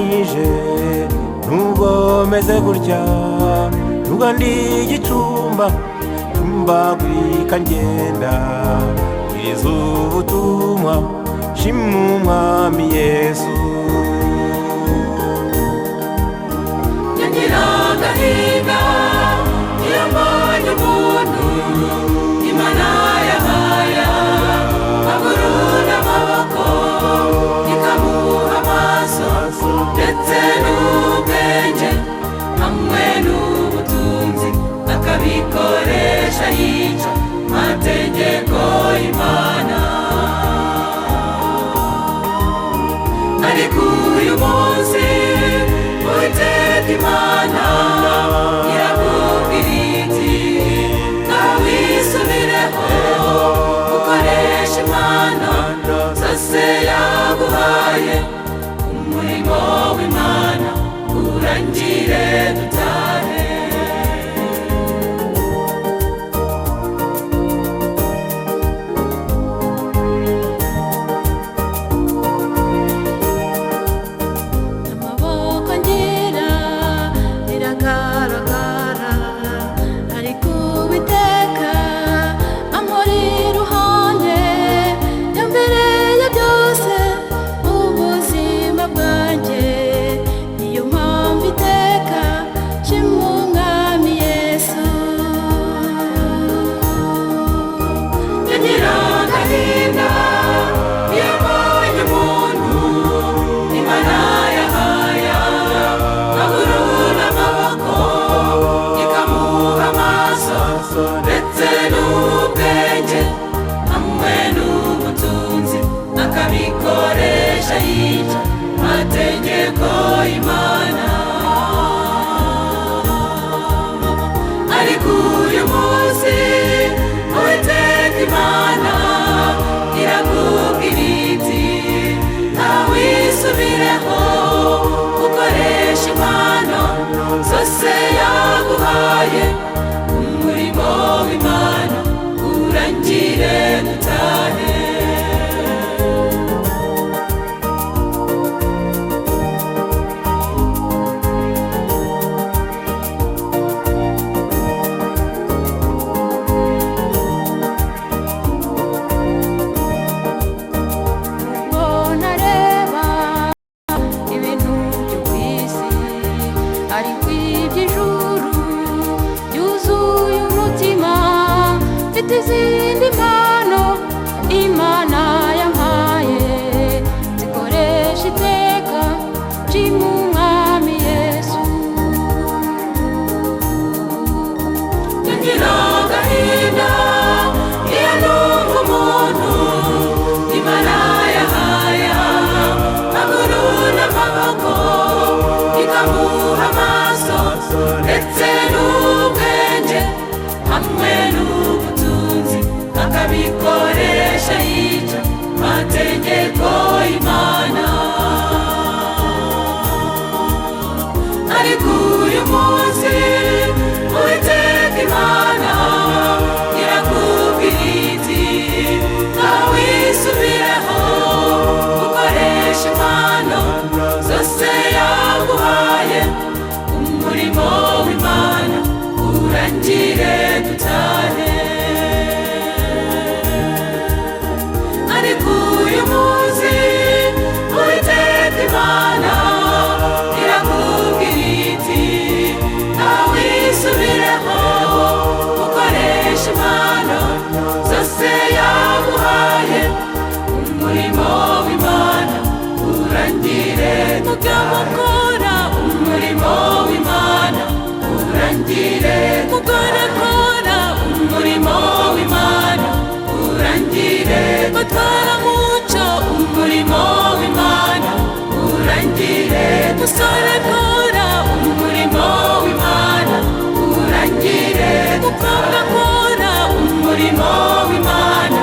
nije nubwo meze gutya nubwo ndi igicumba mbagwika ngenda bwiriza ubutumwa shima umwami Yesu nyagira agahinda iyo mbonye umuntu Imana yahaye amaguru n'amaboko ikamuha amaso ndetse n'ubwenge hamwe n'ubutunzi akabikoresha yica amategeko y'Imana ariko uyu munsi Uwiteka Imana irakubwira iti ngaho wisubireho ukoreshe impano zose yaguhaye umurimo w'Imana urangire dutahe ndetse n'ubwenge hamwe n'ubutunzi akabikoresha yica amategeko y'Imana ariko uyu munsi Uwiteka Imana irakubwira iti ngaho wisubireho ukoreshe impano zose yaguhaye umurimo w'Imana urangire dutahe ariko iby'ijuru byuzuye umutima mfite izindi mpano Imana yampaye zikoresha iteka nshima umwami Yesu nyagira agahinda iyo numva umuntu Imana yahaye amaguru n'amaboko ikamuha amaso ndetse n'ubwenge hamwe n'ubutunzi akabikoresha yica amategeko y'Imana ariko uyu munsi Uwiteka Imana irakubwira iti ngaho wisubireho ukoreshe impano zose yaguhaye umurimo w'Imana urangire dutahe ariko uyu munsi Uwiteka Imana irakubwira iti ngaho wisubireho ukoreshe impano zose yaguhaye umurimo w'Imana urangire mugabokora umurimo w'Imana urangire mukorakora umurimo w'Imana urangire batwara muco umurimo w'Imana urangire musorakora umurimo w'Imana urangire mukobwakora umurimo w'Imana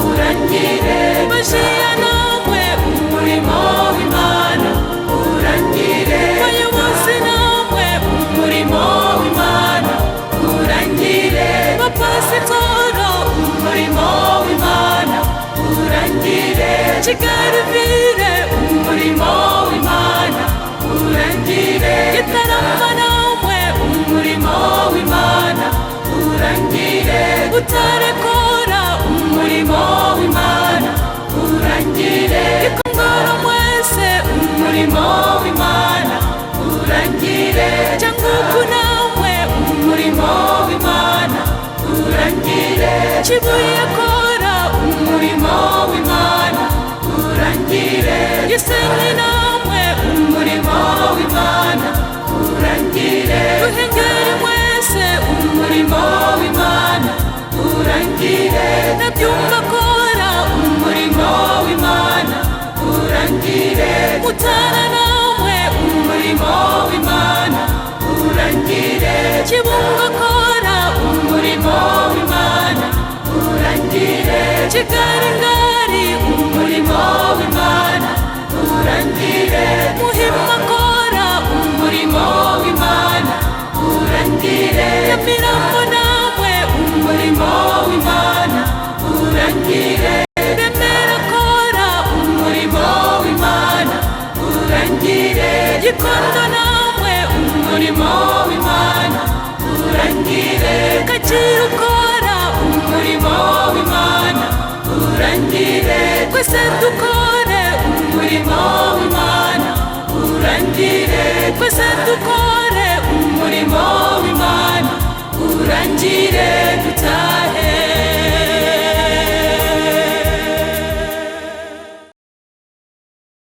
urangire bashiya namwe umurimo w'Imana urangire bayobozi namwe umurimo w'Imana urangire bapasitoro umurimo w'Imana urangire kigaruvire umurimo w'Imana utarekora umurimo w'Imana urangire ikongora mwese umurimo w'Imana urangire cyangwa nawe umurimo w'Imana urangire Kibuye kora umurimo w'Imana urangire Gisenyi namwe umurimo w'Imana urangire Ruhengeri mwese umurimo w'Imana urangire Nabyumva kora umurimo w'Imana urangire Mutara nawe umurimo w'Imana urangire Kibungo kora umurimo w'Imana urangire Kigali ngari umurimo w'Imana urangire Muhima kora umurimo w'Imana urangire Nyamirambo nawe umurimo w'Imana urangire Remera kora umurimo w'Imana urangire Gikondo nawe umurimo w'Imana urangire Kacyiru kora umurimo w'Imana urangire Twese dukore umurimo w'Imana urangire Twese dukore umurimo w'Imana urangire